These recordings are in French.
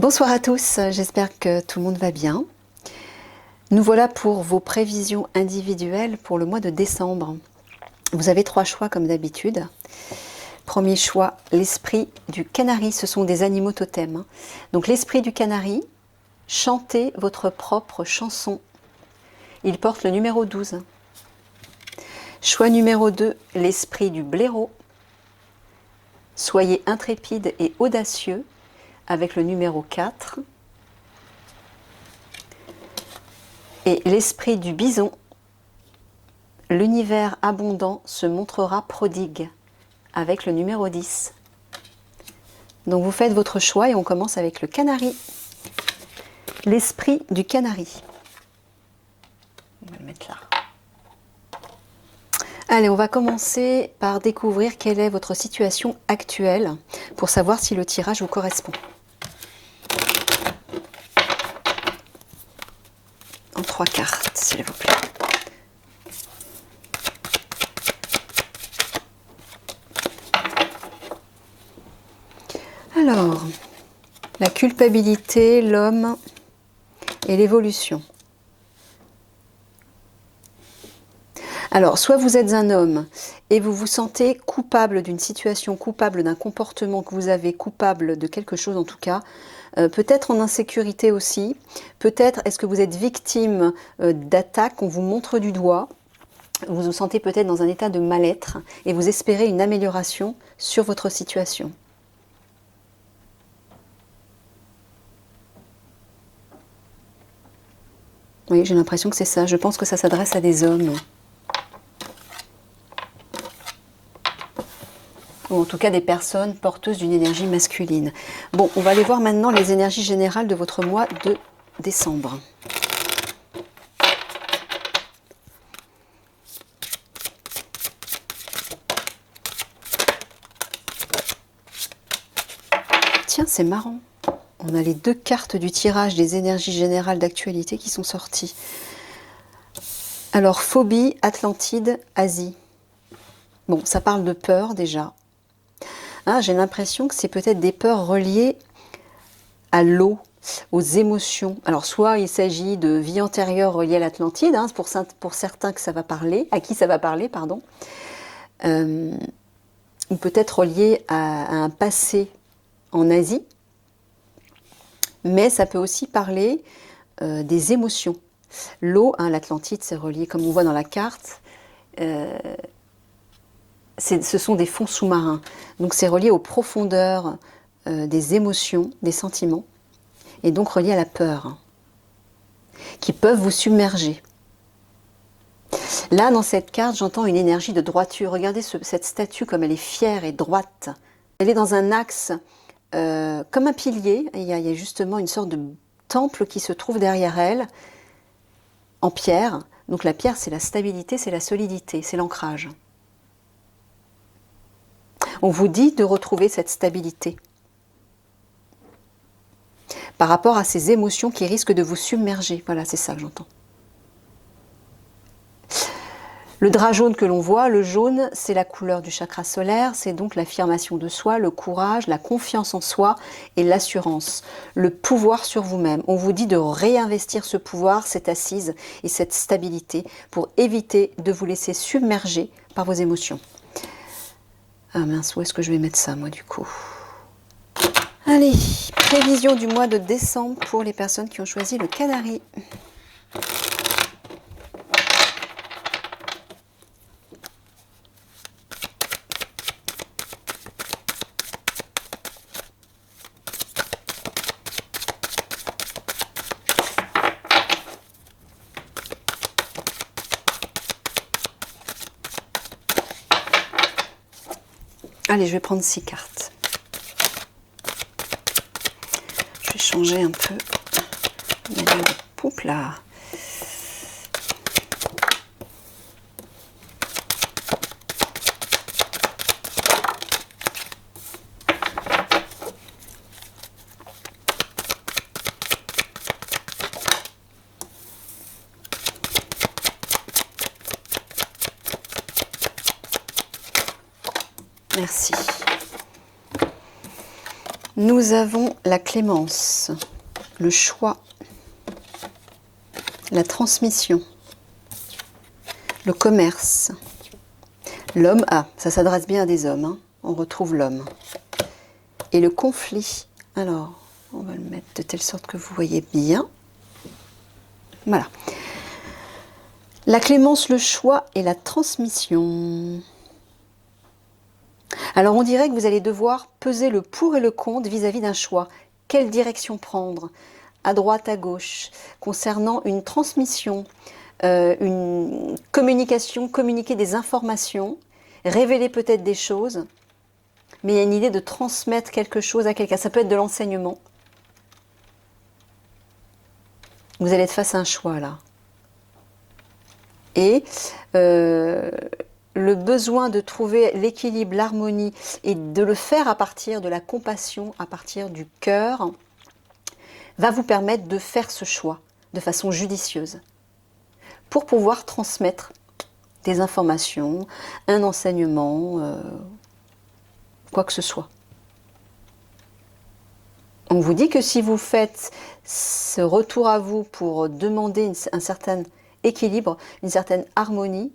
Bonsoir à tous, j'espère que tout le monde va bien. Nous voilà pour vos prévisions individuelles pour le mois de décembre. Vous avez 3 choix comme d'habitude. Premier choix, l'esprit du canari. Ce sont des animaux totems. Donc l'esprit du canari, chantez votre propre chanson. Il porte le numéro 12. Choix numéro 2, l'esprit du blaireau. Soyez intrépide et audacieux avec le numéro 4. Et l'esprit du bison, l'univers abondant se montrera prodigue, avec le numéro 10. Donc vous faites votre choix et on commence avec le canari. L'esprit du canari. On va le mettre là. Allez, on va commencer par découvrir quelle est votre situation actuelle pour savoir si le tirage vous correspond. En 3 cartes, s'il vous plaît. Alors, la culpabilité, l'homme et l'évolution. Alors, soit vous êtes un homme et vous vous sentez coupable d'une situation, coupable d'un comportement que vous avez, coupable de quelque chose en tout cas, peut-être en insécurité aussi, peut-être est-ce que vous êtes victime d'attaques qu'on vous montre du doigt, vous vous sentez peut-être dans un état de mal-être et vous espérez une amélioration sur votre situation. Oui, j'ai l'impression que c'est ça. Je pense que ça s'adresse à des hommes. Ou en tout cas des personnes porteuses d'une énergie masculine. Bon, on va aller voir maintenant les énergies générales de votre mois de décembre. Tiens, c'est marrant. On a les 2 cartes du tirage des énergies générales d'actualité qui sont sorties. Alors, phobie, Atlantide, Asie. Bon, ça parle de peur déjà. Ah, j'ai l'impression que c'est peut-être des peurs reliées à l'eau, aux émotions. Alors, soit il s'agit de vie antérieure reliée à l'Atlantide, hein, pour certains que ça va parler, à qui ça va parler, pardon. Ou peut-être relié à un passé en Asie. Mais ça peut aussi parler des émotions. L'eau, hein, l'Atlantide, c'est relié, comme on voit dans la carte, ce sont des fonds sous-marins. Donc c'est relié aux profondeurs des émotions, des sentiments, et donc relié à la peur, hein, qui peuvent vous submerger. Là, dans cette carte, j'entends une énergie de droiture. Regardez cette statue comme elle est fière et droite. Elle est dans un axe comme un pilier. Il y a justement une sorte de temple qui se trouve derrière elle, en pierre. Donc la pierre, c'est la stabilité, c'est la solidité, c'est l'ancrage. On vous dit de retrouver cette stabilité par rapport à ces émotions qui risquent de vous submerger. Voilà, c'est ça que j'entends. Le drap jaune que l'on voit, le jaune, c'est la couleur du chakra solaire, c'est donc l'affirmation de soi, le courage, la confiance en soi et l'assurance, le pouvoir sur vous-même. On vous dit de réinvestir ce pouvoir, cette assise et cette stabilité pour éviter de vous laisser submerger par vos émotions. Ah mince, où est-ce que je vais mettre ça, moi, du coup? Allez, prévision du mois de décembre pour les personnes qui ont choisi le canari. Allez, je vais prendre 6 cartes. Je vais changer un peu. Poup là. Merci. Nous avons la clémence, le choix, la transmission, le commerce, l'homme. Ah, ça s'adresse bien à des hommes, hein. On retrouve l'homme. Et le conflit. Alors, on va le mettre de telle sorte que vous voyez bien. Voilà. La clémence, le choix et la transmission. Alors, on dirait que vous allez devoir peser le pour et le contre vis-à-vis d'un choix. Quelle direction prendre? À droite, à gauche, concernant une transmission, une communication, communiquer des informations, révéler peut-être des choses, mais il y a une idée de transmettre quelque chose à quelqu'un. Ça peut être de l'enseignement. Vous allez être face à un choix là. Et le besoin de trouver l'équilibre, l'harmonie, et de le faire à partir de la compassion, à partir du cœur, va vous permettre de faire ce choix de façon judicieuse pour pouvoir transmettre des informations, un enseignement, quoi que ce soit. On vous dit que si vous faites ce retour à vous pour demander un certain équilibre, une certaine harmonie,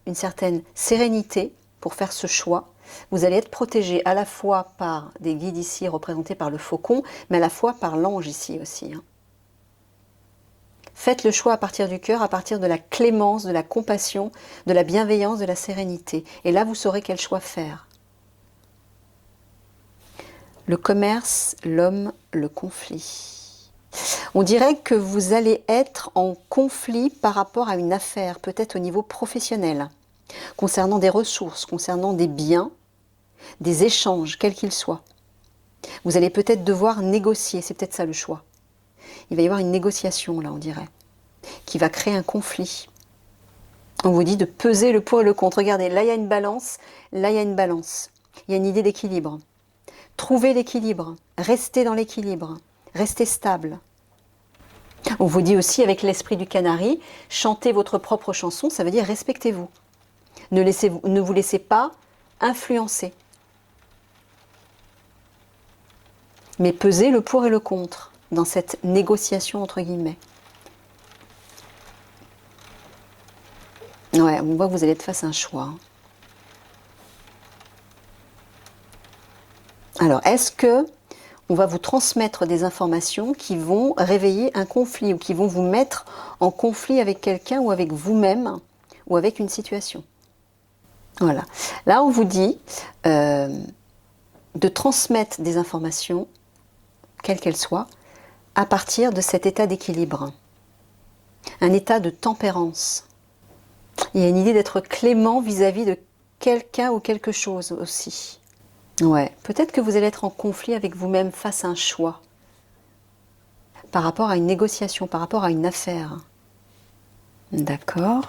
une certaine sérénité pour faire ce choix, vous allez être protégé à la fois par des guides ici représentés par le faucon, mais à la fois par l'ange ici aussi. Faites le choix à partir du cœur, à partir de la clémence, de la compassion, de la bienveillance, de la sérénité. Et là, vous saurez quel choix faire. Le commerce, l'homme, le conflit. On dirait que vous allez être en conflit par rapport à une affaire, peut-être au niveau professionnel, concernant des ressources, concernant des biens, des échanges, quels qu'ils soient. Vous allez peut-être devoir négocier, c'est peut-être ça le choix. Il va y avoir une négociation là, on dirait, qui va créer un conflit. On vous dit de peser le pour et le contre. Regardez, là il y a une balance, là il y a une balance. Il y a une idée d'équilibre. Trouvez l'équilibre, restez dans l'équilibre, restez stable. On vous dit aussi avec l'esprit du canari, chantez votre propre chanson, ça veut dire respectez-vous. Ne vous laissez pas influencer. Mais pesez le pour et le contre dans cette négociation entre guillemets. Ouais, on voit que vous allez être face à un choix. Alors, est-ce que on va vous transmettre des informations qui vont réveiller un conflit ou qui vont vous mettre en conflit avec quelqu'un ou avec vous-même ou avec une situation? Voilà. Là, on vous dit de transmettre des informations, quelles qu'elles soient, à partir de cet état d'équilibre. Un état de tempérance. Il y a une idée d'être clément vis-à-vis de quelqu'un ou quelque chose aussi. Ouais, peut-être que vous allez être en conflit avec vous-même face à un choix, par rapport à une négociation, par rapport à une affaire. D'accord.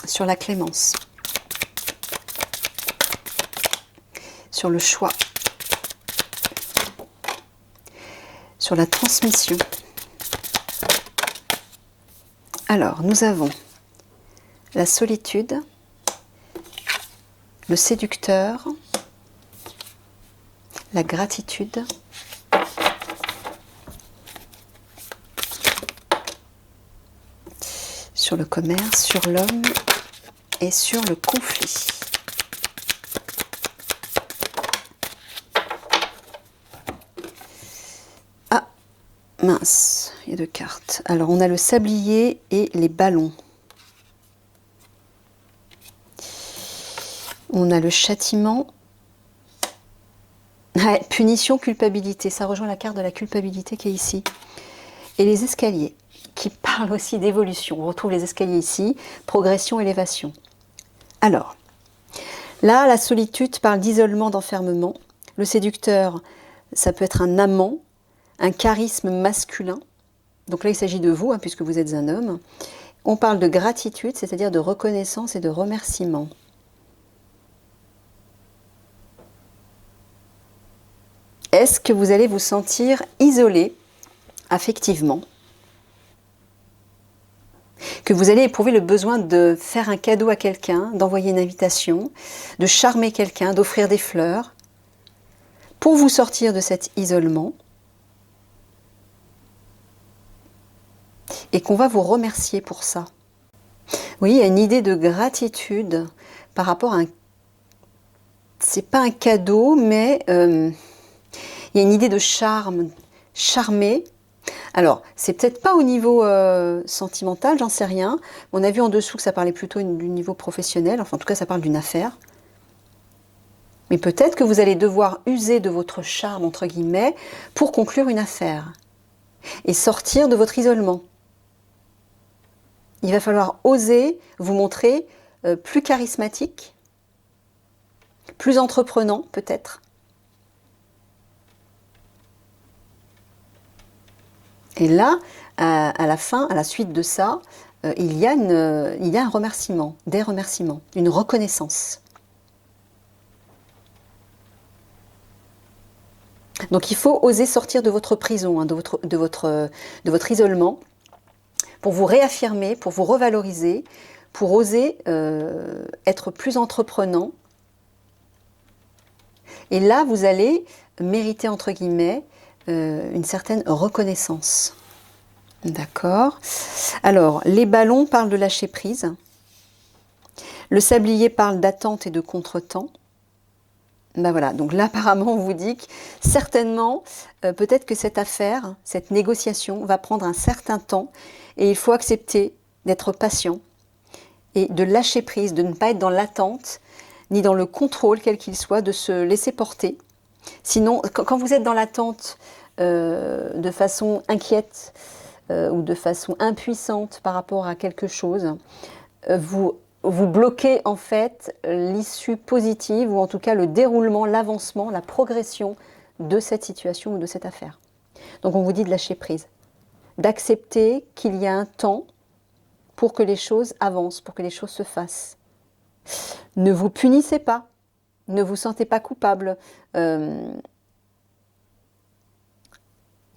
Sur la clémence, sur le choix, sur la transmission. Alors, nous avons la solitude, le séducteur, la gratitude, sur le commerce, sur l'homme et sur le conflit. Ah, mince, il y a deux cartes. Alors, on a le sablier et les ballons. On a le châtiment. Ouais, punition, culpabilité. Ça rejoint la carte de la culpabilité qui est ici. Et les escaliers, qui parlent aussi d'évolution. On retrouve les escaliers ici. Progression, élévation. Alors, là, la solitude parle d'isolement, d'enfermement. Le séducteur, ça peut être un amant, un charisme masculin. Donc là, il s'agit de vous, puisque vous êtes un homme. On parle de gratitude, c'est-à-dire de reconnaissance et de remerciement. Est-ce que vous allez vous sentir isolé affectivement? que vous allez éprouver le besoin de faire un cadeau à quelqu'un, d'envoyer une invitation, de charmer quelqu'un, d'offrir des fleurs, pour vous sortir de cet isolement, et qu'on va vous remercier pour ça. Oui, il y a une idée de gratitude par rapport à un... C'est pas un cadeau, mais il y a une idée de charme, charmer. Alors, c'est peut-être pas au niveau sentimental, j'en sais rien. On a vu en dessous que ça parlait plutôt du niveau professionnel. Enfin, en tout cas, ça parle d'une affaire. Mais peut-être que vous allez devoir user de votre charme, entre guillemets, pour conclure une affaire et sortir de votre isolement. Il va falloir oser vous montrer plus charismatique, plus entreprenant peut-être. Et là, à la fin, à la suite de ça, il y a un remerciement, des remerciements, une reconnaissance. Donc il faut oser sortir de votre prison, hein, de votre isolement, pour vous réaffirmer, pour vous revaloriser, pour oser être plus entreprenant. Et là, vous allez mériter, entre guillemets, une certaine reconnaissance. D'accord. Alors, les ballons parlent de lâcher prise. Le sablier parle d'attente et de contretemps. Ben voilà, donc là apparemment on vous dit que certainement, peut-être que cette affaire, cette négociation va prendre un certain temps et il faut accepter d'être patient et de lâcher prise, de ne pas être dans l'attente ni dans le contrôle quel qu'il soit, de se laisser porter. Sinon, quand vous êtes dans l'attente de façon inquiète ou de façon impuissante par rapport à quelque chose, vous bloquez en fait l'issue positive ou en tout cas le déroulement, l'avancement, la progression de cette situation ou de cette affaire. Donc on vous dit de lâcher prise, d'accepter qu'il y a un temps pour que les choses avancent, pour que les choses se fassent. Ne vous punissez pas, ne vous sentez pas coupable, ne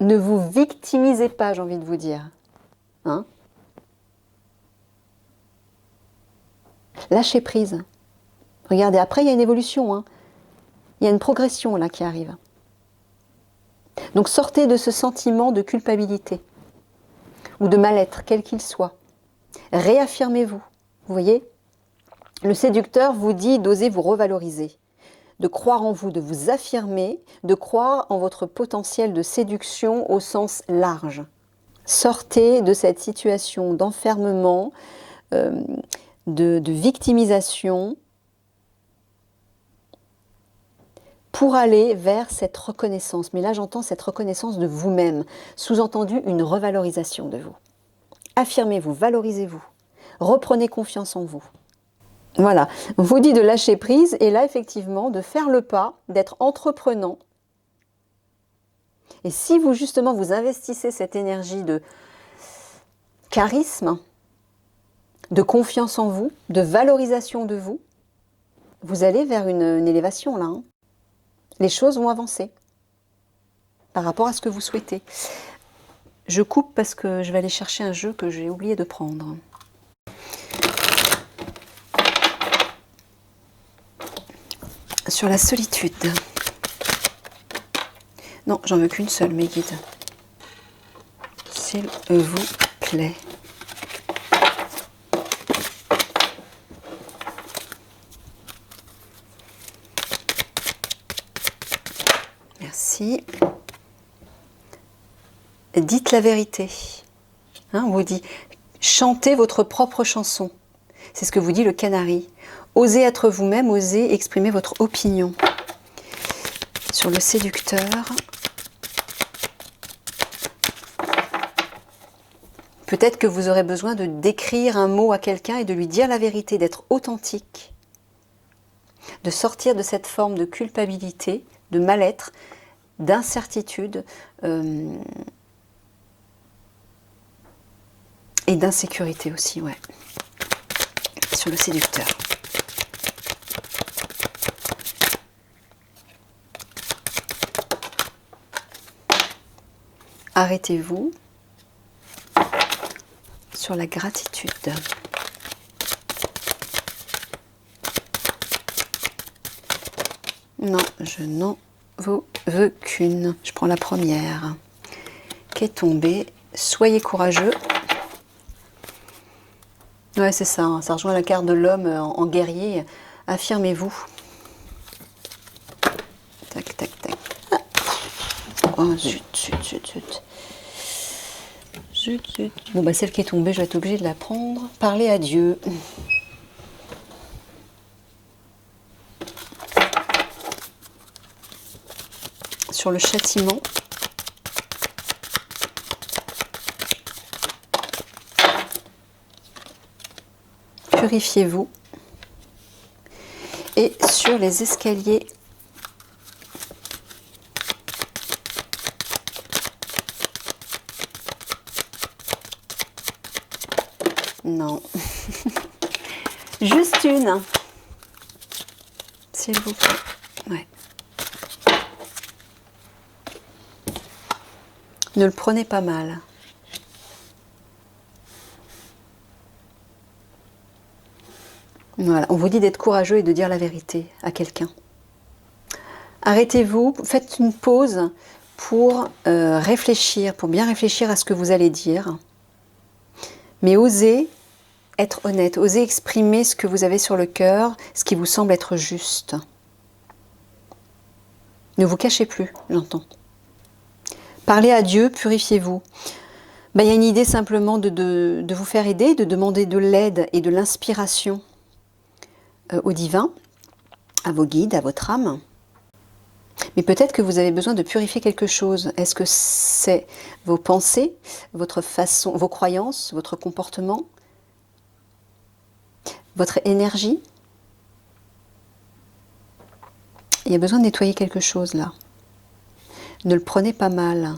vous victimisez pas, j'ai envie de vous dire. Hein ? Lâchez prise. Regardez, après il y a une évolution, hein. Il y a une progression là qui arrive. Donc sortez de ce sentiment de culpabilité ou de mal-être, quel qu'il soit. Réaffirmez-vous. Vous voyez ? Le séducteur vous dit d'oser vous revaloriser, de croire en vous, de vous affirmer, de croire en votre potentiel de séduction au sens large. Sortez de cette situation d'enfermement, de victimisation, pour aller vers cette reconnaissance. Mais là, j'entends cette reconnaissance de vous-même, sous-entendu une revalorisation de vous. Affirmez-vous, valorisez-vous, reprenez confiance en vous. Voilà, on vous dit de lâcher prise et là, effectivement, de faire le pas, d'être entreprenant. Et si vous, justement, vous investissez cette énergie de charisme, de confiance en vous, de valorisation de vous, vous allez vers une élévation, là. Hein. Les choses vont avancer par rapport à ce que vous souhaitez. Je coupe parce que je vais aller chercher un jeu que j'ai oublié de prendre. Sur la solitude. Non, j'en veux qu'une seule, mes guides. S'il vous plaît. Merci. Dites la vérité. Hein, on vous dit, chantez votre propre chanson. C'est ce que vous dit le canari. Osez être vous-même, osez exprimer votre opinion. Sur le séducteur. Peut-être que vous aurez besoin de décrire un mot à quelqu'un et de lui dire la vérité, d'être authentique. De sortir de cette forme de culpabilité, de mal-être, d'incertitude et d'insécurité aussi, ouais. Sur le séducteur. Arrêtez-vous sur la gratitude. Non, je n'en veux qu'une. Je prends la première. Qui est tombée. Soyez courageux. Ouais, c'est ça. Hein, ça rejoint la carte de l'homme en guerrier. Affirmez-vous. Tac, tac, tac. Ah. Oh, zut, zut, zut, zut. Zut, zut. Bon, bah, celle qui est tombée, je vais être obligée de la prendre. Parlez à Dieu. Sur le châtiment. Purifiez-vous. Et sur les escaliers. Non. Juste une. S'il vous plaît. Ouais. Ne le prenez pas mal. Voilà, on vous dit d'être courageux et de dire la vérité à quelqu'un. Arrêtez-vous, faites une pause pour réfléchir, pour bien réfléchir à ce que vous allez dire. Mais osez être honnête, osez exprimer ce que vous avez sur le cœur, ce qui vous semble être juste. Ne vous cachez plus, j'entends. Parlez à Dieu, purifiez-vous. Ben, il y a une idée simplement de vous faire aider, de demander de l'aide et de l'inspiration au divin, à vos guides, à votre âme. Mais peut-être que vous avez besoin de purifier quelque chose. Est-ce que c'est vos pensées, votre façon, vos croyances, votre comportement, votre énergie? Il y a besoin de nettoyer quelque chose là. Ne le prenez pas mal.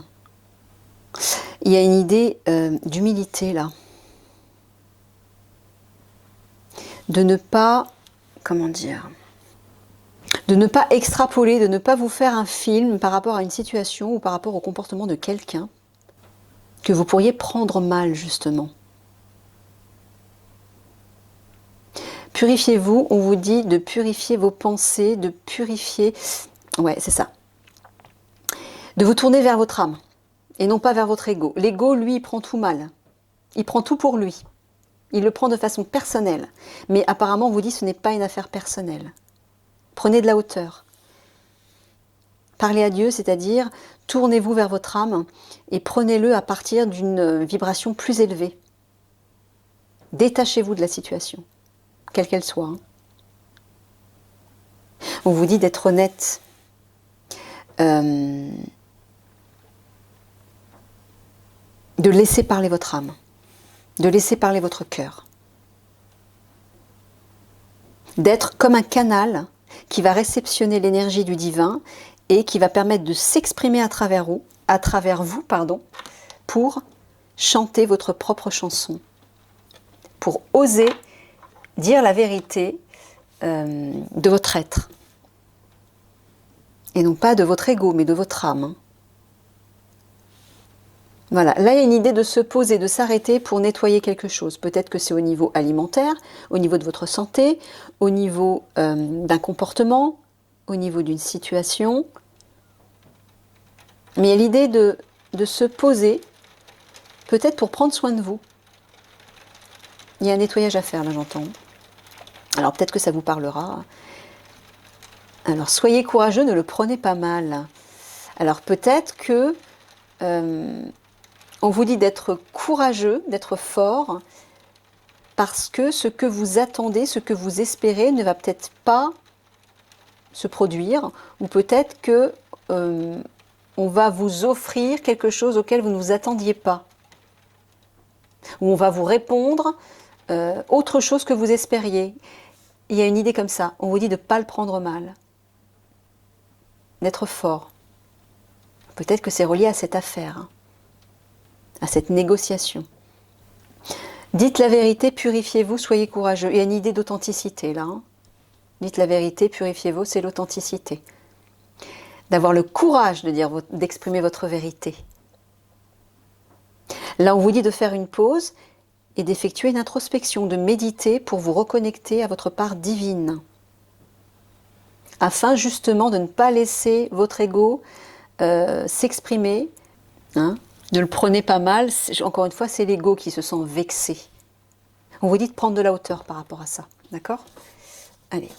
Il y a une idée d'humilité là. De ne pas, comment dire, de ne pas extrapoler, de ne pas vous faire un film par rapport à une situation ou par rapport au comportement de quelqu'un que vous pourriez prendre mal justement. Purifiez-vous, on vous dit de purifier vos pensées, de purifier, ouais c'est ça, de vous tourner vers votre âme et non pas vers votre ego. L'ego, lui, il prend tout mal, il prend tout pour lui, il le prend de façon personnelle, mais apparemment on vous dit ce n'est pas une affaire personnelle. Prenez de la hauteur. Parlez à Dieu, c'est-à-dire tournez-vous vers votre âme et prenez-le à partir d'une vibration plus élevée. Détachez-vous de la situation, quelle qu'elle soit. On vous dit d'être honnête. De laisser parler votre âme, de laisser parler votre cœur. D'être comme un canal qui va réceptionner l'énergie du divin et qui va permettre de s'exprimer à travers vous, pour chanter votre propre chanson, pour oser dire la vérité de votre être. Et non pas de votre ego, mais de votre âme. Voilà, là il y a une idée de se poser, de s'arrêter pour nettoyer quelque chose. Peut-être que c'est au niveau alimentaire, au niveau de votre santé, au niveau d'un comportement, au niveau d'une situation. Mais il y a l'idée de se poser, peut-être pour prendre soin de vous. Il y a un nettoyage à faire, là j'entends. Alors peut-être que ça vous parlera. Alors soyez courageux, ne le prenez pas mal. Alors peut-être que on vous dit d'être courageux, d'être fort, parce que ce que vous attendez, ce que vous espérez ne va peut-être pas se produire, ou peut-être que on va vous offrir quelque chose auquel vous ne vous attendiez pas, ou on va vous répondre autre chose que vous espériez. Il y a une idée comme ça, on vous dit de ne pas le prendre mal, d'être fort. Peut-être que c'est relié à cette affaire, à cette négociation. Dites la vérité, purifiez-vous, soyez courageux. Il y a une idée d'authenticité là. Dites la vérité, purifiez-vous, c'est l'authenticité. D'avoir le courage de d'exprimer votre vérité. Là, on vous dit de faire une pause et d'effectuer une introspection, de méditer pour vous reconnecter à votre part divine. Afin justement de ne pas laisser votre ego s'exprimer. Hein, ne le prenez pas mal, encore une fois, c'est l'ego qui se sent vexé. On vous dit de prendre de la hauteur par rapport à ça, d'accord? Allez.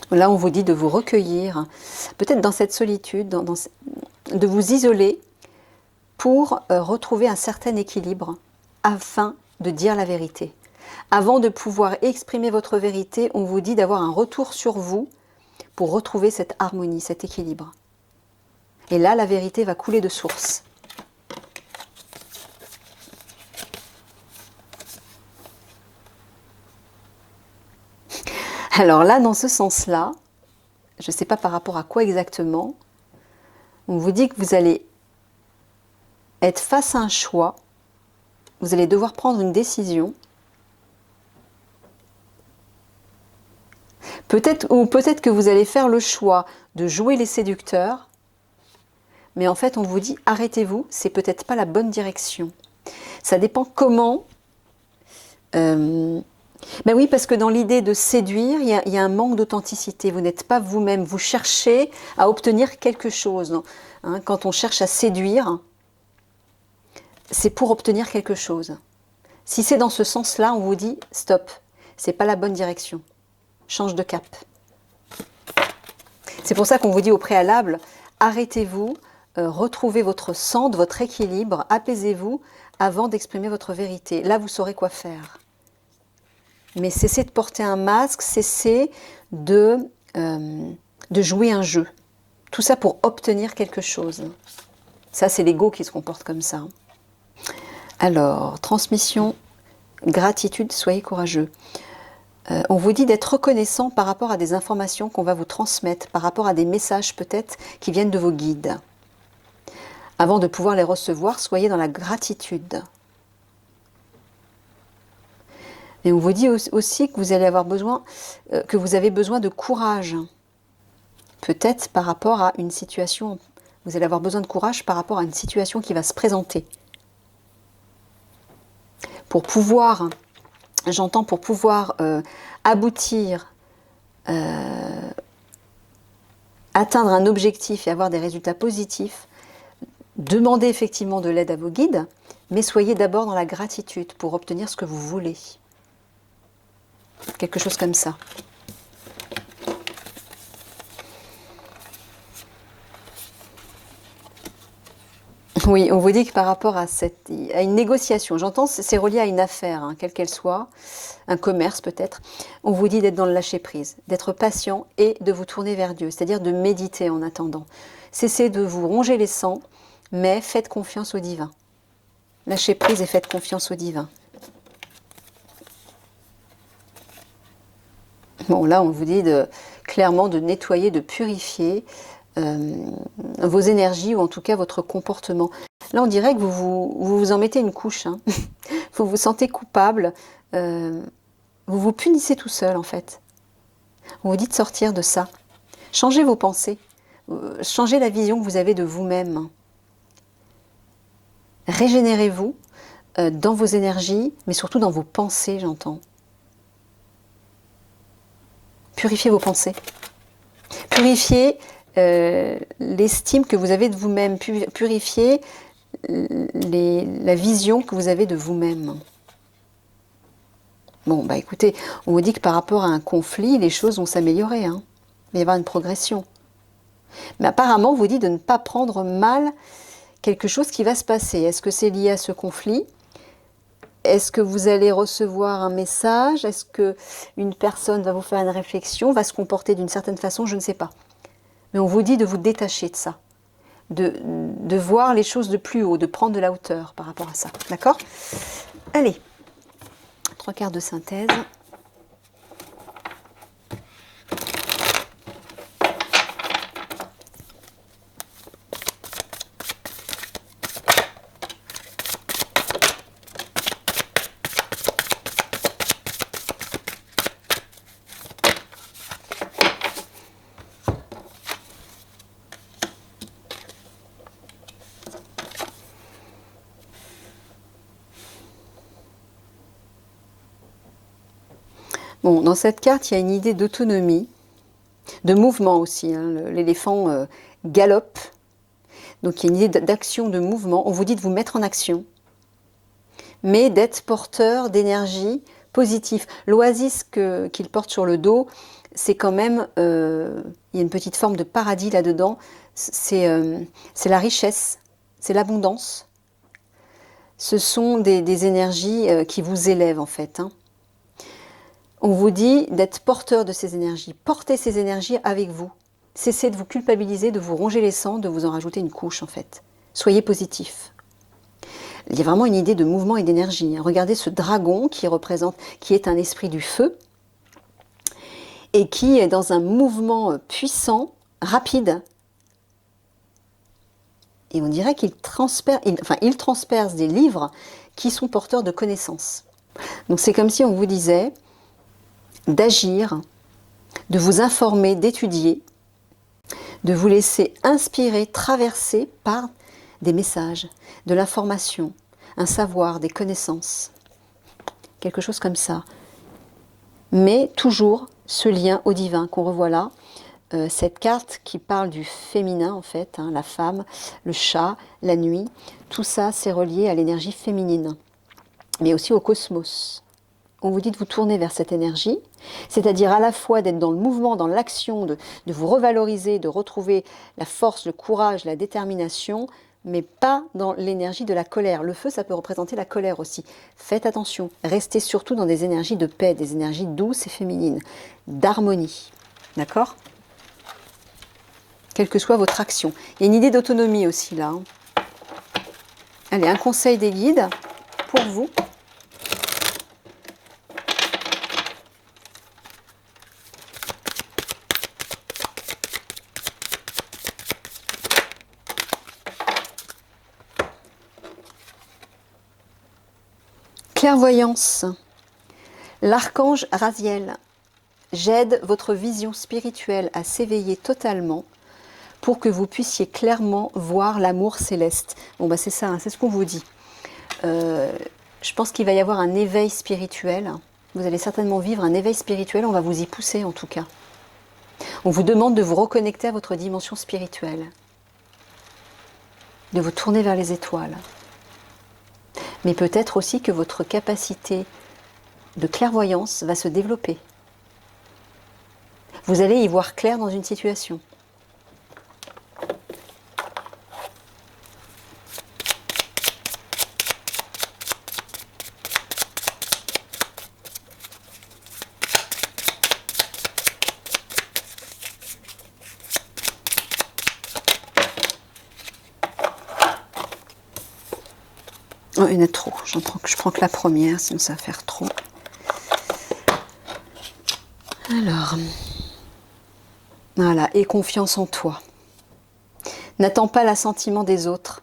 Là, on vous dit de vous recueillir, peut-être dans cette solitude, de vous isoler pour retrouver un certain équilibre afin de dire la vérité. Avant de pouvoir exprimer votre vérité, on vous dit d'avoir un retour sur vous pour retrouver cette harmonie, cet équilibre. Et là, la vérité va couler de source. Alors là, dans ce sens-là, je ne sais pas par rapport à quoi exactement, on vous dit que vous allez être face à un choix, vous allez devoir prendre une décision. Peut-être que vous allez faire le choix de jouer les séducteurs, mais en fait on vous dit arrêtez-vous, c'est peut-être pas la bonne direction. Ça dépend comment. Ben oui, parce que dans l'idée de séduire, il y a un manque d'authenticité. Vous n'êtes pas vous-même, vous cherchez à obtenir quelque chose. Hein, quand on cherche à séduire, c'est pour obtenir quelque chose. Si c'est dans ce sens-là, on vous dit stop, c'est pas la bonne direction. Change de cap. C'est pour ça qu'on vous dit au préalable, arrêtez-vous, retrouvez votre centre, votre équilibre, apaisez-vous avant d'exprimer votre vérité. Là, vous saurez quoi faire. Mais cessez de porter un masque, cessez de jouer un jeu. Tout ça pour obtenir quelque chose. Ça, c'est l'ego qui se comporte comme ça. Alors, transmission, gratitude, soyez courageux. On vous dit d'être reconnaissant par rapport à des informations qu'on va vous transmettre, par rapport à des messages peut-être qui viennent de vos guides. Avant de pouvoir les recevoir, soyez dans la gratitude. Et on vous dit aussi que vous allez avoir besoin, que vous avez besoin de courage. Peut-être par rapport à une situation, vous allez avoir besoin de courage par rapport à une situation qui va se présenter. Pour pouvoir, j'entends pour pouvoir aboutir, atteindre un objectif et avoir des résultats positifs, demandez effectivement de l'aide à vos guides, mais soyez d'abord dans la gratitude pour obtenir ce que vous voulez. Quelque chose comme ça. Oui, on vous dit que par rapport à une négociation, j'entends c'est relié à une affaire, hein, quelle qu'elle soit, un commerce peut-être, on vous dit d'être dans le lâcher-prise, d'être patient et de vous tourner vers Dieu, c'est-à-dire de méditer en attendant. Cessez de vous ronger les sangs, mais faites confiance au divin. Lâchez prise et faites confiance au divin. Bon, là, on vous dit clairement de nettoyer, de purifier vos énergies ou en tout cas votre comportement. Là, on dirait que vous en mettez une couche. Hein. Vous vous sentez coupable. Vous vous punissez tout seul, en fait. On vous dit de sortir de ça. Changez vos pensées. Changez la vision que vous avez de vous-même. Régénérez-vous dans vos énergies, mais surtout dans vos pensées, j'entends. Purifiez vos pensées. Purifiez l'estime que vous avez de vous-même. Purifiez la vision que vous avez de vous-même. Bon, bah écoutez, on vous dit que par rapport à un conflit, les choses vont s'améliorer. Hein. Il va y avoir une progression. Mais apparemment, on vous dit de ne pas prendre mal quelque chose qui va se passer. Est-ce que c'est lié à ce conflit ? Est-ce que vous allez recevoir un message? Est-ce qu'une personne va vous faire une réflexion, va se comporter d'une certaine façon? Je ne sais pas. Mais on vous dit de vous détacher de ça, de voir les choses de plus haut, de prendre de la hauteur par rapport à ça. D'accord? Allez, 3 quarts de synthèse. Bon, dans cette carte, il y a une idée d'autonomie, de mouvement aussi. Hein. L'éléphant galope. Donc, il y a une idée d'action, de mouvement. On vous dit de vous mettre en action, mais d'être porteur d'énergie positive. L'oasis qu'il porte sur le dos, c'est quand même, il y a une petite forme de paradis là-dedans. C'est la richesse, c'est l'abondance. Ce sont des énergies qui vous élèvent en fait. Hein. On vous dit d'être porteur de ces énergies. Portez ces énergies avec vous. Cessez de vous culpabiliser, de vous ronger les sangs, de vous en rajouter une couche en fait. Soyez positif. Il y a vraiment une idée de mouvement et d'énergie. Regardez ce dragon qui est un esprit du feu et qui est dans un mouvement puissant, rapide. Et on dirait qu'il transperce des livres qui sont porteurs de connaissances. Donc c'est comme si on vous disait d'agir, de vous informer, d'étudier, de vous laisser inspirer, traverser par des messages, de l'information, un savoir, des connaissances, quelque chose comme ça. Mais toujours ce lien au divin qu'on revoit là, cette carte qui parle du féminin en fait, hein, la femme, le chat, la nuit, tout ça c'est relié à l'énergie féminine, mais aussi au cosmos. On vous dit de vous tourner vers cette énergie, c'est-à-dire à la fois d'être dans le mouvement, dans l'action, de vous revaloriser, de retrouver la force, le courage, la détermination, mais pas dans l'énergie de la colère. Le feu, ça peut représenter la colère aussi. Faites attention, restez surtout dans des énergies de paix, des énergies douces et féminines, d'harmonie. D'accord ? Quelle que soit votre action. Il y a une idée d'autonomie aussi là. Hein. Allez, un conseil des guides pour vous. Clairvoyance. L'archange Raziel. J'aide votre vision spirituelle à s'éveiller totalement pour que vous puissiez clairement voir l'amour céleste. Bon, bah c'est ça, hein, c'est ce qu'on vous dit. Je pense qu'il va y avoir un éveil spirituel. Vous allez certainement vivre un éveil spirituel, on va vous y pousser en tout cas. On vous demande de vous reconnecter à votre dimension spirituelle, de vous tourner vers les étoiles. Mais peut-être aussi que votre capacité de clairvoyance va se développer. Vous allez y voir clair dans une situation. Oh, il y en a trop. Je prends que la première, sinon ça va faire trop. Alors, voilà, aie confiance en toi. N'attends pas l'assentiment des autres.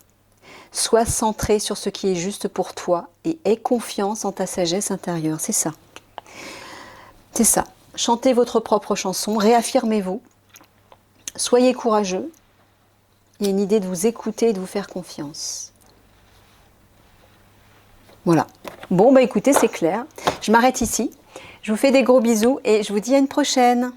Sois centré sur ce qui est juste pour toi et aie confiance en ta sagesse intérieure. C'est ça. C'est ça. Chantez votre propre chanson, réaffirmez-vous. Soyez courageux. Il y a une idée de vous écouter et de vous faire confiance. Voilà. Bon, bah écoutez, c'est clair. Je m'arrête ici. Je vous fais des gros bisous et je vous dis à une prochaine.